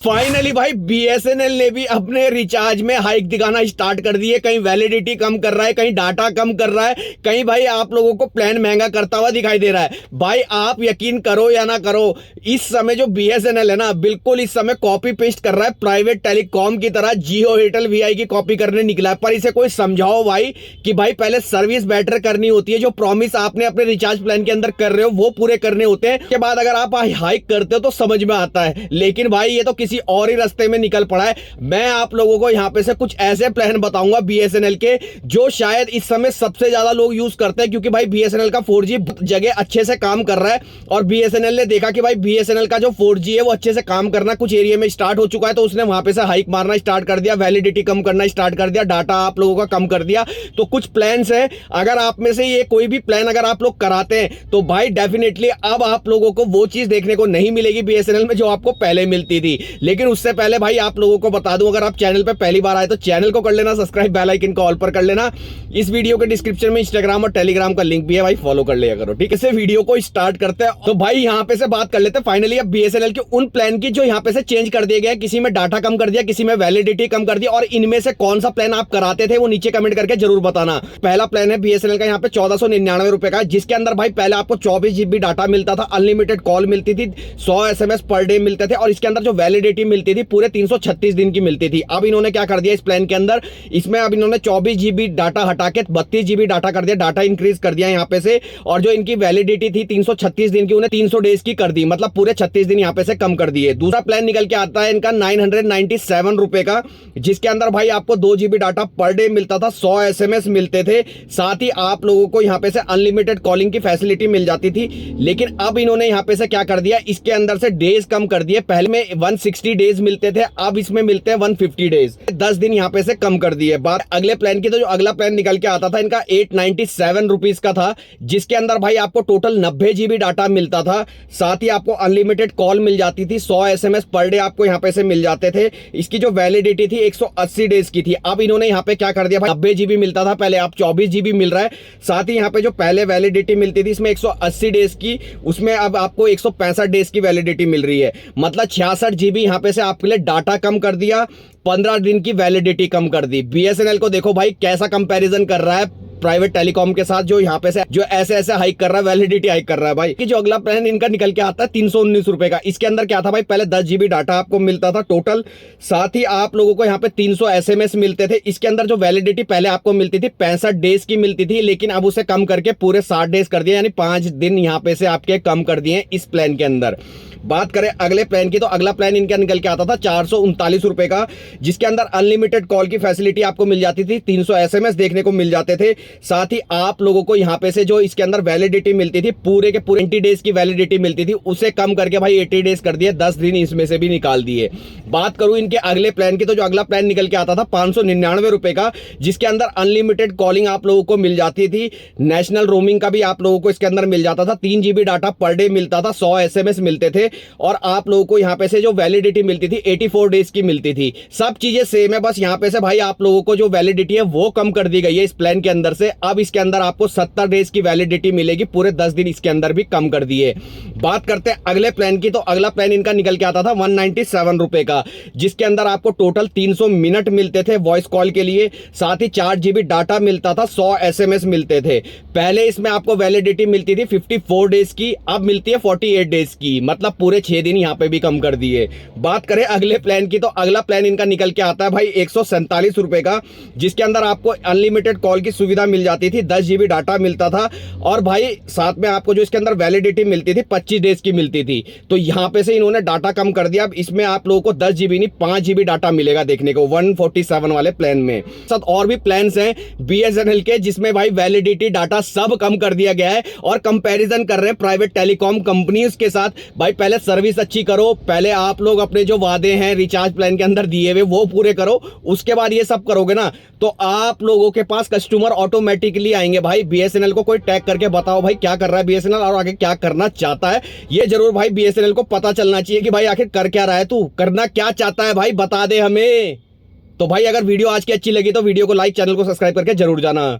Finally भाई BSNL ने भी अपने रिचार्ज में हाइक दिखाना स्टार्ट कर दी है। कहीं वैलिडिटी कम कर रहा है, कहीं डाटा कम कर रहा है, कहीं भाई आप लोगों को प्लान महंगा करता हुआ दिखाई दे रहा है। भाई आप यकीन करो या ना करो, इस समय जो बीएसएनएल है ना, बिल्कुल इस समय कॉपी पेस्ट कर रहा है प्राइवेट टेलीकॉम की तरह। जियो एयरटेल वीआई की कॉपी करने निकला है। पर इसे कोई समझाओ भाई कि भाई पहले सर्विस बेटर करनी होती है। जो प्रॉमिस आपने अपने रिचार्ज प्लान के अंदर कर रहे हो वो पूरे करने होते हैं। के बाद अगर आप हाइक करते हो तो समझ में आता है, लेकिन भाई ये तो किसी और ही रास्ते में निकल पड़ा है। मैं आप लोगों को यहां पे से कुछ ऐसे प्लान बताऊंगा बीएसएनएल के, जो शायद इस समय सबसे ज्यादा लोग यूज करते हैं, क्योंकि भाई बीएसएनएल का 4G जगह अच्छे से काम कर रहा है। और बीएसएनएल ने देखा कि भाई बीएसएनएल का जो 4G है वो अच्छे से काम करना कुछ एरिया में स्टार्ट हो चुका है, तो उसने वहां पे से हाइक मारना स्टार्ट कर दिया, वैलिडिटी कम करना स्टार्ट कर दिया, डाटा आप लोगों का कम कर दिया। तो कुछ प्लान्स है, अगर आप में से ये कोई भी प्लान अगर आप लोग कराते हैं तो भाई डेफिनेटली अब आप लोगों को वो चीज देखने को नहीं मिलेगी बीएसएनएल में जो आपको पहले मिलती थी। लेकिन उससे पहले भाई आप लोगों को बता दूं, अगर आप चैनल पे पहली बार आए तो चैनल को कर लेना सब्सक्राइब, बेल आइकन को ऑल पर कर लेना। इस वीडियो के डिस्क्रिप्शन में इंस्टाग्राम और टेलीग्राम का लिंक भी है भाई, फॉलो कर लिया करो। ठीक है, इसे वीडियो को स्टार्ट करते हैं। तो भाई यहां पे से बात कर लेते हैं फाइनली अब बीएसएनएल के उन प्लान की जो यहां पे से चेंज कर दिए गए। किसी में डाटा कम कर दिया, किसी में वैलिडिटी कम कर दिया, और इनमें से कौन सा प्लान आप कराते थे वो नीचे कमेंट करके जरूर बताना। पहला प्लान है बीएसएनएल का यहाँ पे 1499 रुपए का, जिसके अंदर भाई पहले आपको 24 GB डाटा मिलता था, अनलिमिटेड कॉल मिलती थी, 100 SMS पर डे मिलते थे, और इसके अंदर जो वैलिडिटी मिलती थी पूरे 336 दिन की मिलती थी। अब इन्होंने क्या कर दिया इस प्लान के अंदर, इसमें अब इन्होंने 24 GB डाटा हटा के 32 GB डाटा कर दिया, डाटा इंक्रीज कर दिया यहाँ पे से। और जो इनकी वैलिडिटी थी 336 दिन की, उन्हें 300 डेज की कर दी, मतलब पूरे 36 दिन यहाँ पे से कम कर दिए। दूसरा प्लान निकल के आता है इनका 997 रुपए का, जिसके अंदर भाई आपको 2 GB डाटा पर डे मिलता था, 100 SMS मिलते थे, साथ ही आप लोगों को यहाँ पे से अनलिमिटेड कॉलिंग की फैसिलिटी मिल जाती थी। लेकिन अब इन्होंने यहाँ पे से क्या कर दिया, इसके अंदर से डेज कम कर दिए। पहले में 160 डेज मिलते थे, अब इसमें मिलते हैं 150 डेज, 10 दिन यहाँ पे से कम कर दिए। बात अगले प्लान की, तो जो अगला प्लान निकल के आता था इनका 897 रुपीज का था, जिसके अंदर भाई आपको टोटल 90 GB डाटा मिलता था, साथ ही आपको अनलिमिटेड कॉल मिल जाती थी, 100 SMS पर डे आपको यहाँ पे से मिल जाते थे। इसकी जो वैलिडिटी थी 180 डेज की थी। अब इन्होंने यहाँ पे क्या कर दिया भाई, 90 GB मिलता था पहले, अब 24 GB मिल रहा है। साथ ही यहाँ पे जो पहले वैलिडिटी मिलती थी इसमें 180 डेज की, उसमें अब आपको 165 डेज की वैलिडिटी मिल रही है, मतलब 66 GB यहाँ पे से आपके लिए डाटा कम कर दिया, 15 दिन की वैलिडिटी कम कर दी। बीएसएनएल को देखो भाई कैसा कंपैरिजन कर रहा है प्राइवेट टेलीकॉम के साथ, जो यहाँ पे से जो ऐसे हाइक कर रहा है, वैलिडिटी हाइक कर रहा है भाई। कि जो अगला प्लान इनका निकल के आता है 319 रुपए का, इसके अंदर क्या था भाई, पहले 10 GB डाटा आपको मिलता था टोटल, साथ ही आप लोगों को यहाँ पे 300 SMS मिलते थे। इसके अंदर जो वैलिडिटी पहले आपको मिलती थी 65 डेज की मिलती थी, लेकिन अब उसे कम करके पूरे 60 डेज कर दिया, यानी 5 दिन यहाँ पे से आपके कम कर दिए इस प्लान के अंदर। बात करें अगले प्लान की, तो अगला प्लान इनका निकल के आता था 439 रुपए का, जिसके अंदर अनलिमिटेड कॉल की फैसिलिटी आपको मिल जाती थी, 300 SMS देखने को मिल जाते थे, साथ ही आप लोगों को यहाँ पे से जो इसके अंदर वैलिडिटी मिलती थी पूरे के पूरे 20 डेज की वैलिडिटी मिलती थी, उसे कम करके भाई 80 डेज कर दिए, 10 दिन इसमें से भी निकाल दिए। बात करूं इनके अगले प्लान की, तो जो अगला प्लान निकल के आता था 599 रुपए का, जिसके अंदर अनलिमिटेड कॉलिंग आप लोगों को मिल जाती थी, नेशनल रोमिंग का भी आप लोगों को इसके अंदर मिल जाता था, 3 GB डाटा पर डे मिलता था, 100 SMS मिलते थे, और आप लोगों को यहाँ पे से जो वैलिडिटी मिलती थी 84 डेज की मिलती थी। सब चीजें सेम है, बस यहाँ पे से भाई आप लोगों को जो वैलिडिटी है वो कम कर दी गई है इस प्लान के अंदर से। अब इसके अंदर आपको 70 डेज की वैलिडिटी मिलेगी, पूरे 10 दिन इसके अंदर भी कम कर दिए। बात करते हैं अगले प्लान की, तो अगला प्लान इनका निकल के आता था 197 रुपए का, जिसके अंदर आपको टोटल 300 मिनट मिलते थे वॉइस कॉल के लिए, साथ ही 4 GB डाटा मिलता था, 100 SMS मिलते थे। पहले इसमें आपको वैलिडिटी मिलती थी 54 डेज की, अब मिलती है 48 डेज की, मतलब पूरे 6 दिन यहाँ पे भी कम कर दिए। बात करें अगले प्लान की, तो अगला प्लान इनका निकल के आता है भाई 147 रुपए का, जिसके अंदर आपको अनलिमिटेड कॉल की सुविधा मिल जाती थी, 10 GB डाटा मिलता था, और भाई साथ में आपको जो इसके अंदर वैलिडिटी मिलती थी 25 डेज की मिलती थी। तो यहाँ पे से इन्होंने डाटा कम कर दिया, अब इसमें आप लोगों को 10 GB नहीं 5 GB डाटा मिलेगा देखने को 147 वाले प्लान में। साथ और भी प्लान्स हैं बीएसएनएल के, जिसमें भाई वैलिडिटी डाटा सब कम कर दिया गया है, और कंपैरिजन कर रहे हैं प्राइवेट टेलीकॉम कंपनीज के साथ। भाई पहले सर्विस अच्छी करो, पहले आप लोग अपने जो वादे हैं रिचार्ज प्लान के अंदर दिए हुए वो पूरे करो, उसके बाद ये सब करोगे ना तो आप लोगों के पास कस्टमर ऑटोमेटिकली आएंगे। भाई बीएसएनएल को कोई टैग करके बताओ भाई क्या कर रहा है बीएसएनएल और आगे क्या करना चाहता है, ये जरूर भाई बीएसएनएल को पता चलना चाहिए कि भाई आखिर कर क्या रहा है, तू करना क्या चाहता है, भाई बता दे हमें। तो भाई अगर वीडियो आज की अच्छी लगी तो वीडियो को लाइक, चैनल को सब्सक्राइब करके जरूर जाना।